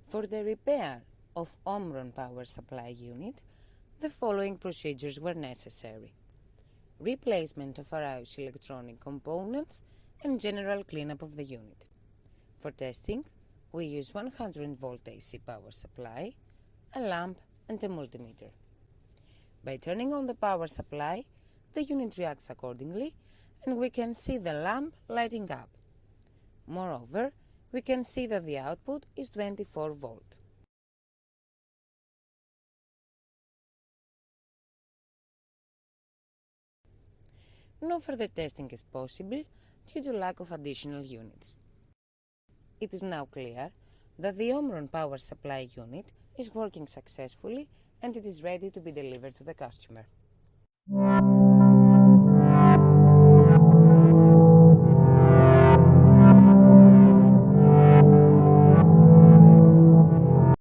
For the repair of Omron power supply unit, the following procedures were necessary: replacement of various electronic components and general cleanup of the unit. For testing, we use 100-volt AC power supply, a lamp and a multimeter. By turning on the power supply, the unit reacts accordingly and we can see the lamp lighting up. Moreover, we can see that the output is 24 volt. No further testing is possible due to lack of additional units. It is now clear that the Omron power supply unit is working successfully and it is ready to be delivered to the customer.